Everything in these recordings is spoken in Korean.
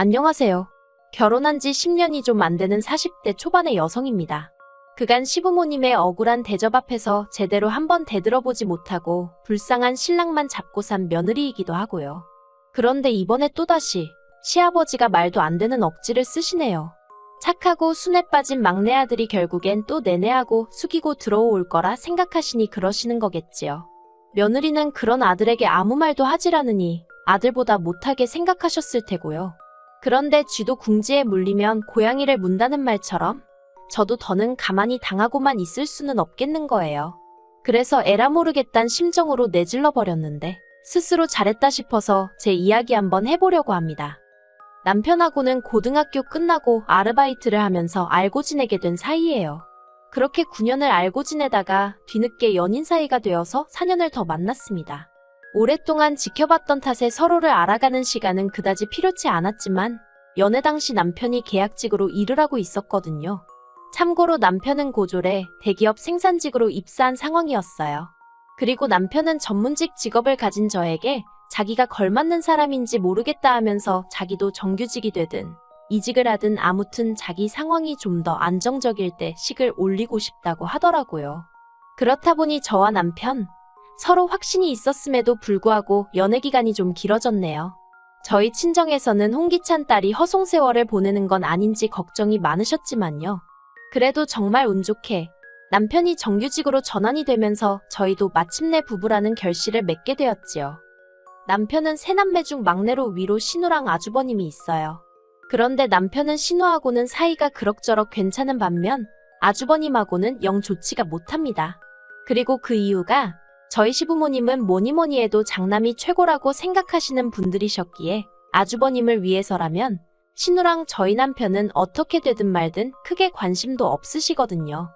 안녕하세요. 결혼한 지 10년이 좀 안 되는 40대 초반의 여성입니다. 그간 시부모님의 억울한 대접 앞에서 제대로 한번 대들어보지 못하고 불쌍한 신랑만 잡고 산 며느리이기도 하고요. 그런데 이번에 또다시 시아버지가 말도 안 되는 억지를 쓰시네요. 착하고 순에 빠진 막내 아들이 결국엔 또 내내하고 숙이고 들어올 거라 생각하시니 그러시는 거겠지요. 며느리는 그런 아들에게 아무 말도 하질 않으니 아들보다 못하게 생각하셨을 테고요. 그런데 쥐도 궁지에 물리면 고양이를 문다는 말처럼 저도 더는 가만히 당하고만 있을 수는 없겠는 거예요. 그래서 에라 모르겠단 심정으로 내질러 버렸는데 스스로 잘했다 싶어서 제 이야기 한번 해보려고 합니다. 남편하고는 고등학교 끝나고 아르바이트를 하면서 알고 지내게 된 사이예요. 그렇게 9년을 알고 지내다가 뒤늦게 연인 사이가 되어서 4년을 더 만났습니다. 오랫동안 지켜봤던 탓에 서로를 알아가는 시간은 그다지 필요치 않았지만 연애 당시 남편이 계약직으로 일을 하고 있었거든요. 참고로 남편은 고졸에 대기업 생산직으로 입사한 상황이었어요. 그리고 남편은 전문직 직업을 가진 저에게 자기가 걸맞는 사람인지 모르겠다 하면서 자기도 정규직이 되든 이직을 하든 아무튼 자기 상황이 좀 더 안정적일 때 식을 올리고 싶다고 하더라고요. 그렇다 보니 저와 남편 서로 확신이 있었음에도 불구하고 연애 기간이 좀 길어졌네요. 저희 친정에서는 홍기찬 딸이 허송세월을 보내는 건 아닌지 걱정이 많으셨지만요. 그래도 정말 운 좋게 남편이 정규직으로 전환이 되면서 저희도 마침내 부부라는 결실을 맺게 되었지요. 남편은 세 남매 중 막내로 위로 신우랑 아주버님이 있어요. 그런데 남편은 신우하고는 사이가 그럭저럭 괜찮은 반면 아주버님하고는 영 좋지가 못합니다. 그리고 그 이유가 저희 시부모님은 뭐니뭐니 해도 장남이 최고라고 생각하시는 분들이셨기에 아주버님을 위해서라면 신우랑 저희 남편은 어떻게 되든 말든 크게 관심도 없으시거든요.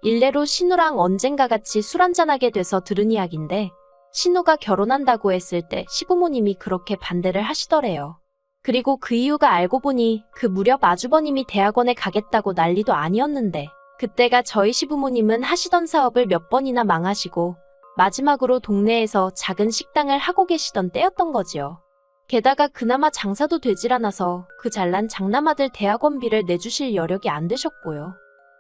일례로 신우랑 언젠가 같이 술 한잔하게 돼서 들은 이야기인데 신우가 결혼한다고 했을 때 시부모님이 그렇게 반대를 하시더래요. 그리고 그 이유가 알고 보니 그 무렵 아주버님이 대학원에 가겠다고 난리도 아니었는데 그때가 저희 시부모님은 하시던 사업을 몇 번이나 망하시고 마지막으로 동네에서 작은 식당을 하고 계시던 때였던 거지요. 게다가 그나마 장사도 되질 않아서 그 잘난 장남아들 대학원비를 내주실 여력이 안 되셨고요.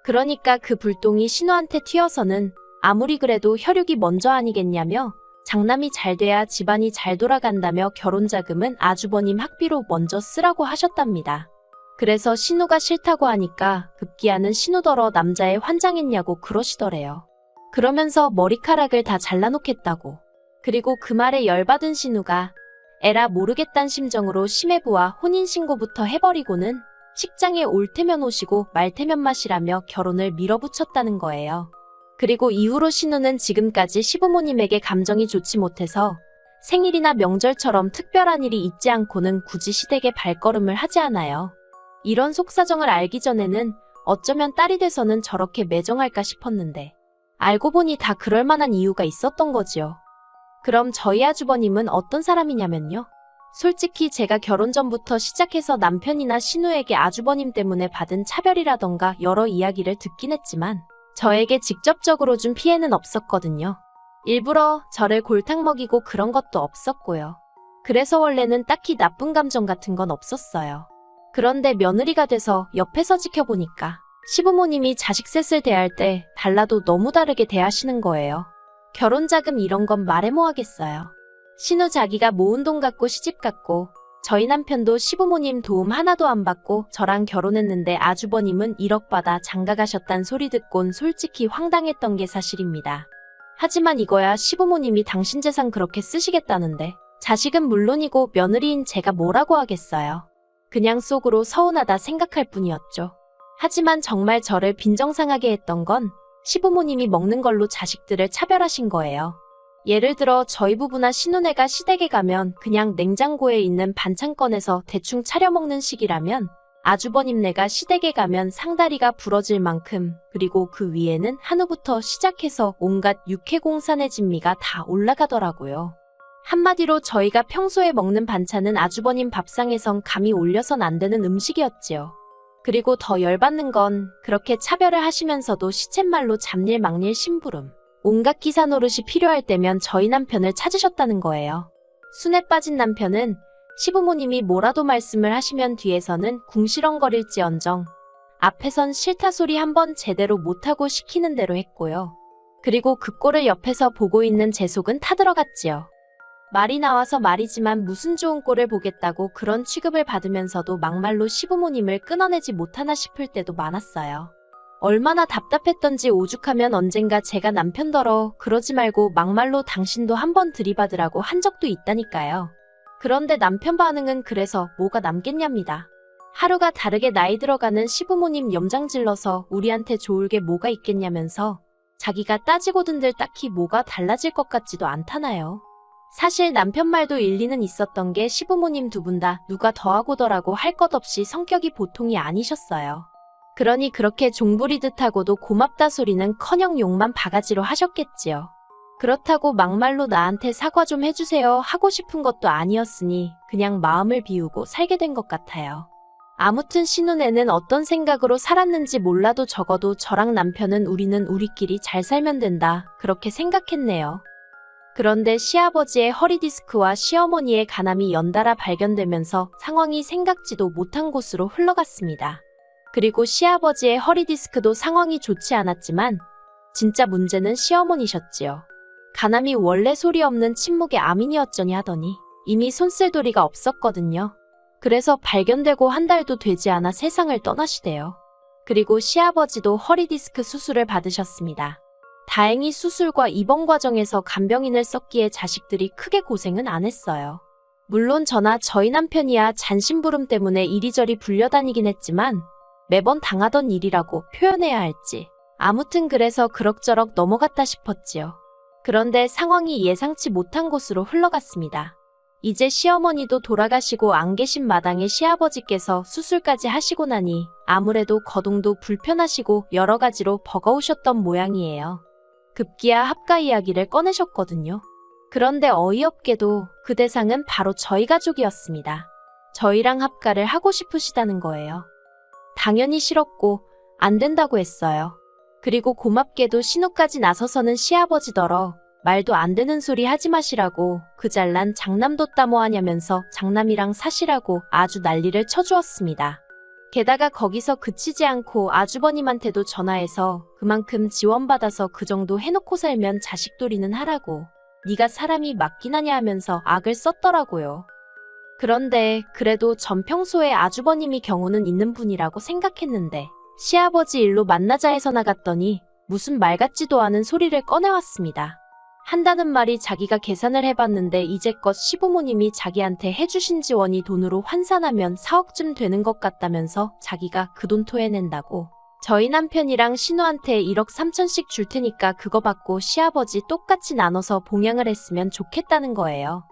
그러니까 그 불똥이 신우한테 튀어서는 아무리 그래도 혈육이 먼저 아니겠냐며 장남이 잘 돼야 집안이 잘 돌아간다며 결혼자금은 아주버님 학비로 먼저 쓰라고 하셨답니다. 그래서 신우가 싫다고 하니까 급기야는 신우더러 남자애 환장했냐고 그러시더래요. 그러면서 머리카락을 다 잘라놓겠다고. 그리고 그 말에 열받은 신우가 에라 모르겠단 심정으로 시매부와 혼인신고부터 해버리고는 식장에 올 테면 오시고 말 테면 마시라며 결혼을 밀어붙였다는 거예요. 그리고 이후로 신우는 지금까지 시부모님에게 감정이 좋지 못해서 생일이나 명절처럼 특별한 일이 있지 않고는 굳이 시댁에 발걸음을 하지 않아요. 이런 속사정을 알기 전에는 어쩌면 딸이 돼서는 저렇게 매정할까 싶었는데 알고 보니 다 그럴 만한 이유가 있었던 거지요. 그럼 저희 아주버님은 어떤 사람이냐면요. 솔직히 제가 결혼 전부터 시작해서 남편이나 신우에게 아주버님 때문에 받은 차별이라던가 여러 이야기를 듣긴 했지만 저에게 직접적으로 준 피해는 없었거든요. 일부러 저를 골탕 먹이고 그런 것도 없었고요. 그래서 원래는 딱히 나쁜 감정 같은 건 없었어요. 그런데 며느리가 돼서 옆에서 지켜보니까 시부모님이 자식 셋을 대할 때 달라도 너무 다르게 대하시는 거예요. 결혼자금 이런 건 말해 뭐 하겠어요. 신우 자기가 모은 돈 갖고 시집 갔고 저희 남편도 시부모님 도움 하나도 안 받고 저랑 결혼했는데 아주버님은 1억 받아 장가 가셨단 소리 듣곤 솔직히 황당했던 게 사실입니다. 하지만 이거야 시부모님이 당신 재산 그렇게 쓰시겠다는데 자식은 물론이고 며느리인 제가 뭐라고 하겠어요. 그냥 속으로 서운하다 생각할 뿐이었죠. 하지만 정말 저를 빈정상하게 했던 건 시부모님이 먹는 걸로 자식들을 차별하신 거예요. 예를 들어 저희 부부나 신혼애가 시댁에 가면 그냥 냉장고에 있는 반찬 꺼내서 대충 차려 먹는 식이라면 아주버님네가 시댁에 가면 상다리가 부러질 만큼 그리고 그 위에는 한우부터 시작해서 온갖 육해공산의 진미가 다 올라가더라고요. 한마디로 저희가 평소에 먹는 반찬은 아주버님 밥상에선 감히 올려선 안 되는 음식이었지요. 그리고 더 열받는 건 그렇게 차별을 하시면서도 시쳇말로 잡일 막일 심부름. 온갖 기사 노릇이 필요할 때면 저희 남편을 찾으셨다는 거예요. 순에 빠진 남편은 시부모님이 뭐라도 말씀을 하시면 뒤에서는 궁시렁거릴지언정 앞에선 싫다 소리 한번 제대로 못하고 시키는 대로 했고요. 그리고 그 꼴을 옆에서 보고 있는 제 속은 타들어갔지요. 말이 나와서 말이지만 무슨 좋은 꼴을 보겠다고 그런 취급을 받으면서도 막말로 시부모님을 끊어내지 못하나 싶을 때도 많았어요. 얼마나 답답했던지 오죽하면 언젠가 제가 남편더러 그러지 말고 막말로 당신도 한번 들이받으라고 한 적도 있다니까요. 그런데 남편 반응은 그래서 뭐가 남겠냐입니다. 하루가 다르게 나이 들어가는 시부모님 염장질러서 우리한테 좋을 게 뭐가 있겠냐면서 자기가 따지고든들 딱히 뭐가 달라질 것 같지도 않다나요. 사실 남편 말도 일리는 있었던 게 시부모님 두 분 다 누가 더하고더라고 할 것 없이 성격이 보통이 아니셨어요. 그러니 그렇게 종부리듯하고도 고맙다 소리는커녕 욕만 바가지로 하셨겠지요. 그렇다고 막말로 나한테 사과 좀 해주세요 하고 싶은 것도 아니었으니 그냥 마음을 비우고 살게 된 것 같아요. 아무튼 신혼에는 어떤 생각으로 살았는지 몰라도 적어도 저랑 남편은 우리는 우리끼리 잘 살면 된다 그렇게 생각했네요. 그런데 시아버지의 허리디스크와 시어머니의 간암이 연달아 발견되면서 상황이 생각지도 못한 곳으로 흘러갔습니다. 그리고 시아버지의 허리디스크도 상황이 좋지 않았지만 진짜 문제는 시어머니셨지요. 간암이 원래 소리 없는 침묵의 암이니 어쩌니 하더니 이미 손쓸도리가 없었거든요. 그래서 발견되고 한 달도 되지 않아 세상을 떠나시대요. 그리고 시아버지도 허리디스크 수술을 받으셨습니다. 다행히 수술과 입원 과정에서 간병인을 썼기에 자식들이 크게 고생은 안 했어요. 물론 저나 저희 남편이야 잔심부름 때문에 이리저리 불려다니긴 했지만 매번 당하던 일이라고 표현해야 할지 아무튼 그래서 그럭저럭 넘어갔다 싶었지요. 그런데 상황이 예상치 못한 곳으로 흘러갔습니다. 이제 시어머니도 돌아가시고 안 계신 마당에 시아버지께서 수술까지 하시고 나니 아무래도 거동도 불편하시고 여러 가지로 버거우셨던 모양이에요. 급기야 합가 이야기를 꺼내셨거든요. 그런데 어이없게도 그 대상은 바로 저희 가족이었습니다. 저희랑 합가를 하고 싶으시다는 거예요. 당연히 싫었고 안 된다고 했어요. 그리고 고맙게도 신호까지 나서서는 시아버지더러 말도 안 되는 소리 하지 마시라고 그 잘난 장남도 따모하냐면서 장남이랑 사시라고 아주 난리를 쳐주었습니다. 게다가 거기서 그치지 않고 아주버님한테도 전화해서 그만큼 지원받아서 그 정도 해놓고 살면 자식돌이는 하라고 네가 사람이 맞긴 하냐 하면서 악을 썼더라고요. 그런데 그래도 전 평소에 아주버님이 경우는 있는 분이라고 생각했는데 시아버지 일로 만나자 해서 나갔더니 무슨 말 같지도 않은 소리를 꺼내왔습니다. 한다는 말이 자기가 계산을 해봤는데 이제껏 시부모님이 자기한테 해주신 지원이 돈으로 환산하면 4억쯤 되는 것 같다면서 자기가 그 돈 토해낸다고 저희 남편이랑 신우한테 1억 3천씩 줄 테니까 그거 받고 시아버지 똑같이 나눠서 봉양을 했으면 좋겠다는 거예요.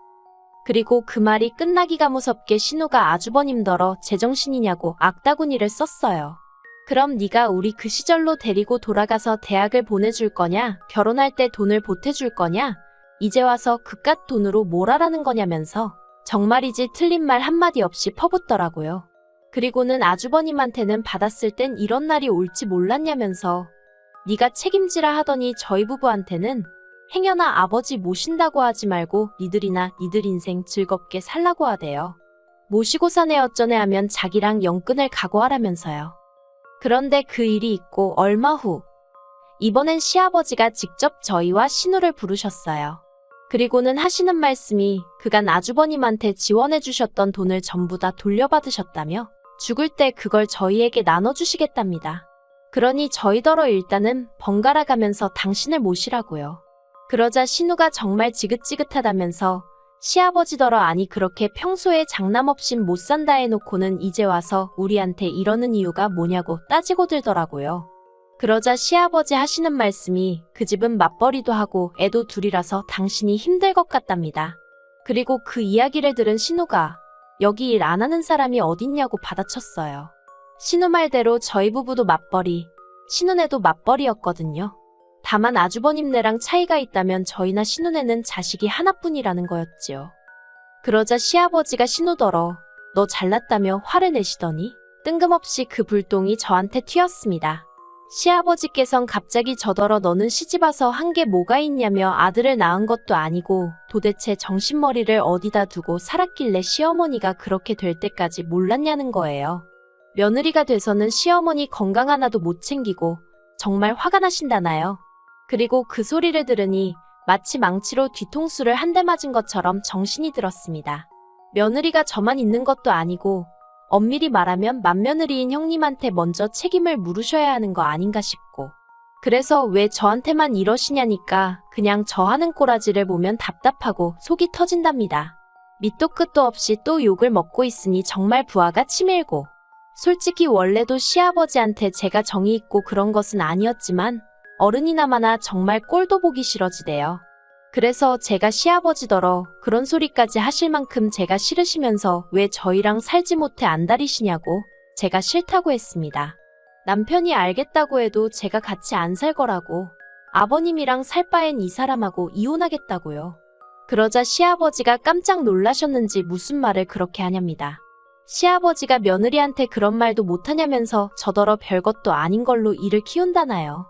그리고 그 말이 끝나기가 무섭게 신우가 아주버님더러 제정신이냐고 악다구니를 썼어요. 그럼 네가 우리 그 시절로 데리고 돌아가서 대학을 보내줄 거냐? 결혼할 때 돈을 보태줄 거냐? 이제 와서 그깟 돈으로 뭘 하라는 거냐면서 정말이지 틀린 말 한마디 없이 퍼붓더라고요. 그리고는 아주버님한테는 받았을 땐 이런 날이 올지 몰랐냐면서 네가 책임지라 하더니 저희 부부한테는 행여나 아버지 모신다고 하지 말고 니들이나 니들 인생 즐겁게 살라고 하대요. 모시고 사내 어쩌네 하면 자기랑 영끈을 각오하라면서요. 그런데 그 일이 있고 얼마 후 이번엔 시아버지가 직접 저희와 신우를 부르셨어요. 그리고는 하시는 말씀이 그간 아주버님한테 지원해 주셨던 돈을 전부 다 돌려받으셨다며 죽을 때 그걸 저희에게 나눠주시겠답니다. 그러니 저희더러 일단은 번갈아 가면서 당신을 모시라고요. 그러자 신우가 정말 지긋지긋하다면서 시아버지더러 아니 그렇게 평소에 장남 없인 못 산다 해놓고는 이제 와서 우리한테 이러는 이유가 뭐냐고 따지고 들더라고요. 그러자 시아버지 하시는 말씀이 그 집은 맞벌이도 하고 애도 둘이라서 당신이 힘들 것 같답니다. 그리고 그 이야기를 들은 신우가 여기 일 안 하는 사람이 어딨냐고 받아쳤어요. 신우 말대로 저희 부부도 맞벌이, 신우네도 맞벌이였거든요. 다만 아주버님네랑 차이가 있다면 저희나 신우네는 자식이 하나뿐이라는 거였지요. 그러자 시아버지가 신우더러 너 잘났다며 화를 내시더니 뜬금없이 그 불똥이 저한테 튀었습니다. 시아버지께선 갑자기 저더러 너는 시집와서 한 게 뭐가 있냐며 아들을 낳은 것도 아니고 도대체 정신머리를 어디다 두고 살았길래 시어머니가 그렇게 될 때까지 몰랐냐는 거예요. 며느리가 돼서는 시어머니 건강 하나도 못 챙기고 정말 화가 나신다나요. 그리고 그 소리를 들으니 마치 망치로 뒤통수를 한 대 맞은 것처럼 정신이 들었습니다. 며느리가 저만 있는 것도 아니고 엄밀히 말하면 맏며느리인 형님한테 먼저 책임을 물으셔야 하는 거 아닌가 싶고 그래서 왜 저한테만 이러시냐니까 그냥 저 하는 꼬라지를 보면 답답하고 속이 터진답니다. 밑도 끝도 없이 또 욕을 먹고 있으니 정말 부하가 치밀고 솔직히 원래도 시아버지한테 제가 정이 있고 그런 것은 아니었지만 어른이나마나 정말 꼴도 보기 싫어지대요. 그래서 제가 시아버지더러 그런 소리까지 하실 만큼 제가 싫으시면서 왜 저희랑 살지 못해 안달이시냐고 제가 싫다고 했습니다. 남편이 알겠다고 해도 제가 같이 안 살 거라고 아버님이랑 살 바엔 이 사람하고 이혼하겠다고요. 그러자 시아버지가 깜짝 놀라셨는지 무슨 말을 그렇게 하냐입니다. 시아버지가 며느리한테 그런 말도 못하냐면서 저더러 별것도 아닌 걸로 일을 키운다나요.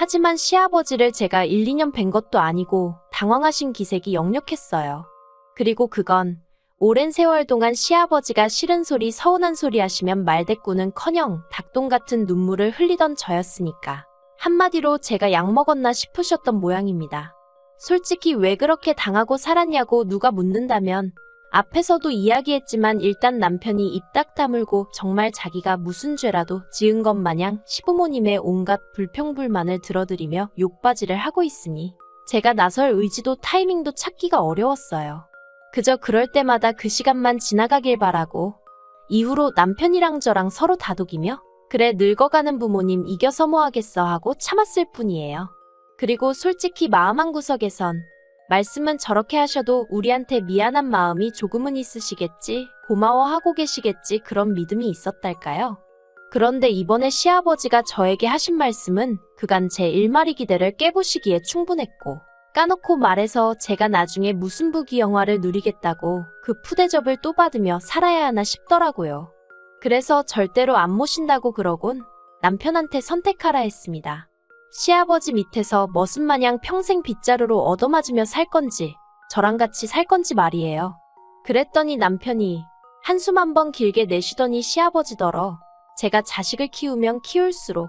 하지만 시아버지를 제가 1, 2년 뵌 것도 아니고 당황하신 기색이 역력했어요. 그리고 그건 오랜 세월 동안 시아버지가 싫은 소리 서운한 소리 하시면 말대꾸는커녕 닭똥 같은 눈물을 흘리던 저였으니까 한마디로 제가 약 먹었나 싶으셨던 모양입니다. 솔직히 왜 그렇게 당하고 살았냐고 누가 묻는다면 앞에서도 이야기했지만 일단 남편이 입 딱 다물고 정말 자기가 무슨 죄라도 지은 것 마냥 시부모님의 온갖 불평불만을 들어드리며 욕바지를 하고 있으니 제가 나설 의지도 타이밍도 찾기가 어려웠어요. 그저 그럴 때마다 그 시간만 지나가길 바라고 이후로 남편이랑 저랑 서로 다독이며 그래 늙어가는 부모님 이겨서 뭐 하겠어 하고 참았을 뿐이에요. 그리고 솔직히 마음 한구석에선 말씀은 저렇게 하셔도 우리한테 미안한 마음이 조금은 있으시겠지, 고마워하고 계시겠지 그런 믿음이 있었달까요? 그런데 이번에 시아버지가 저에게 하신 말씀은 그간 제 일마리 기대를 깨부시기에 충분했고 까놓고 말해서 제가 나중에 무슨 부귀영화를 누리겠다고 그 푸대접을 또 받으며 살아야 하나 싶더라고요. 그래서 절대로 안 모신다고 그러곤 남편한테 선택하라 했습니다. 시아버지 밑에서 머슴마냥 평생 빗자루로 얻어맞으며 살 건지 저랑 같이 살 건지 말이에요. 그랬더니 남편이 한숨 한번 길게 내쉬더니 시아버지더러 제가 자식을 키우면 키울수록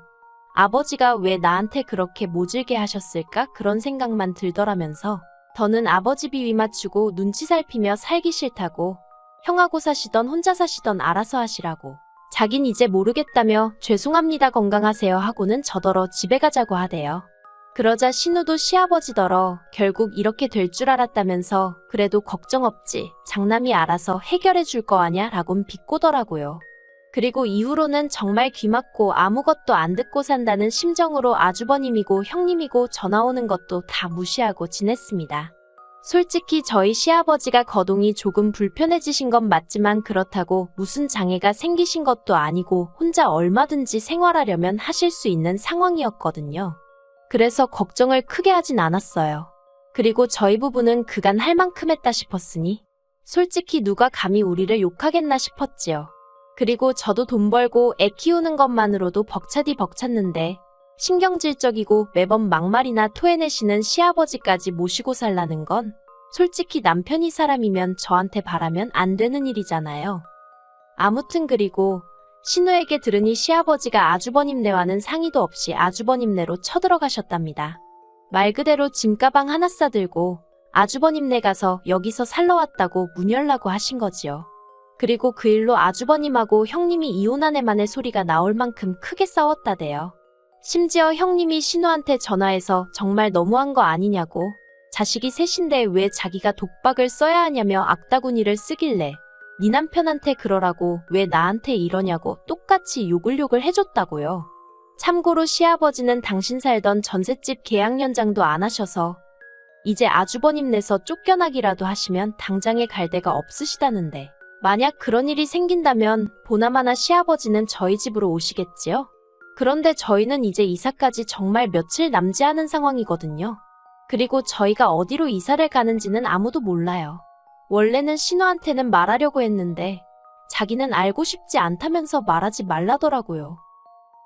아버지가 왜 나한테 그렇게 모질게 하셨을까 그런 생각만 들더라면서 더는 아버지 비위 맞추고 눈치 살피며 살기 싫다고 형하고 사시던 혼자 사시던 알아서 하시라고 자긴 이제 모르겠다며 죄송합니다 건강하세요 하고는 저더러 집에 가자고 하대요. 그러자 신우도 시아버지더러 결국 이렇게 될 줄 알았다면서 그래도 걱정 없지 장남이 알아서 해결해 줄 거 아냐 라곤 비꼬더라고요. 그리고 이후로는 정말 귀 막고 아무것도 안 듣고 산다는 심정으로 아주버님이고 형님이고 전화 오는 것도 다 무시하고 지냈습니다. 솔직히 저희 시아버지가 거동이 조금 불편해지신 건 맞지만 그렇다고 무슨 장애가 생기신 것도 아니고 혼자 얼마든지 생활하려면 하실 수 있는 상황이었거든요. 그래서 걱정을 크게 하진 않았어요. 그리고 저희 부부는 그간 할 만큼 했다 싶었으니 솔직히 누가 감히 우리를 욕하겠나 싶었지요. 그리고 저도 돈 벌고 애 키우는 것만으로도 벅차디 벅찼는데 신경질적이고 매번 막말이나 토해내시는 시아버지까지 모시고 살라는 건 솔직히 남편이 사람이면 저한테 바라면 안 되는 일이잖아요. 아무튼 그리고 신우에게 들으니 시아버지가 아주버님네와는 상의도 없이 아주버님네로 쳐들어가셨답니다. 말 그대로 짐가방 하나 싸들고 아주버님네 가서 여기서 살러 왔다고 문 열라고 하신 거지요. 그리고 그 일로 아주버님하고 형님이 이혼한 애만의 소리가 나올 만큼 크게 싸웠다대요. 심지어 형님이 신우한테 전화해서 정말 너무한 거 아니냐고 자식이 셋인데 왜 자기가 독박을 써야 하냐며 악다구니를 쓰길래 네 남편한테 그러라고 왜 나한테 이러냐고 똑같이 욕을 해줬다고요. 참고로 시아버지는 당신 살던 전셋집 계약 연장도 안 하셔서 이제 아주버님네서 쫓겨나기라도 하시면 당장에 갈 데가 없으시다는데 만약 그런 일이 생긴다면 보나마나 시아버지는 저희 집으로 오시겠지요? 그런데 저희는 이제 이사까지 정말 며칠 남지 않은 상황이거든요. 그리고 저희가 어디로 이사를 가는지는 아무도 몰라요. 원래는 신우한테는 말하려고 했는데 자기는 알고 싶지 않다면서 말하지 말라더라고요.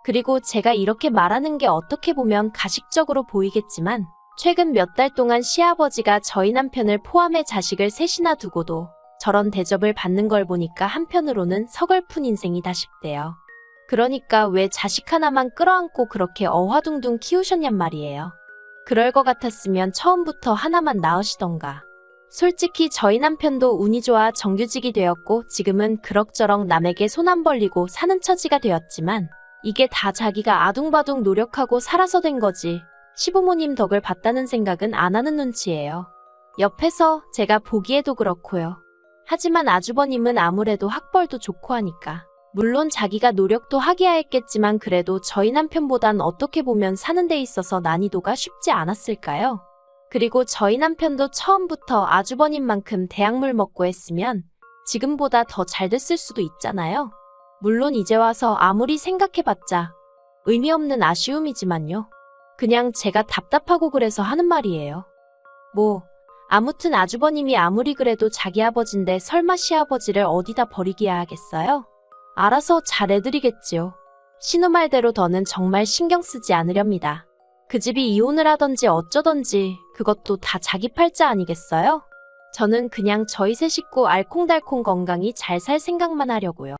그리고 제가 이렇게 말하는 게 어떻게 보면 가식적으로 보이겠지만 최근 몇 달 동안 시아버지가 저희 남편을 포함해 자식을 셋이나 두고도 저런 대접을 받는 걸 보니까 한편으로는 서글픈 인생이다 싶대요. 그러니까 왜 자식 하나만 끌어안고 그렇게 어화둥둥 키우셨냔 말이에요. 그럴 것 같았으면 처음부터 하나만 낳으시던가. 솔직히 저희 남편도 운이 좋아 정규직이 되었고 지금은 그럭저럭 남에게 손 안 벌리고 사는 처지가 되었지만 이게 다 자기가 아둥바둥 노력하고 살아서 된 거지. 시부모님 덕을 봤다는 생각은 안 하는 눈치예요. 옆에서 제가 보기에도 그렇고요. 하지만 아주버님은 아무래도 학벌도 좋고 하니까 물론 자기가 노력도 하기야 했겠지만 그래도 저희 남편보단 어떻게 보면 사는 데 있어서 난이도가 쉽지 않았을까요? 그리고 저희 남편도 처음부터 아주버님만큼 대학물 먹고 했으면 지금보다 더 잘 됐을 수도 있잖아요. 물론 이제 와서 아무리 생각해봤자 의미 없는 아쉬움이지만요. 그냥 제가 답답하고 그래서 하는 말이에요. 아무튼 아주버님이 아무리 그래도 자기 아버지인데 설마 시아버지를 어디다 버리기야 하겠어요? 알아서 잘해드리겠지요. 신우 말대로 더는 정말 신경 쓰지 않으렵니다. 그 집이 이혼을 하던지 어쩌던지 그것도 다 자기 팔자 아니겠어요? 저는 그냥 저희 세 식구 알콩달콩 건강히 잘 살 생각만 하려고요.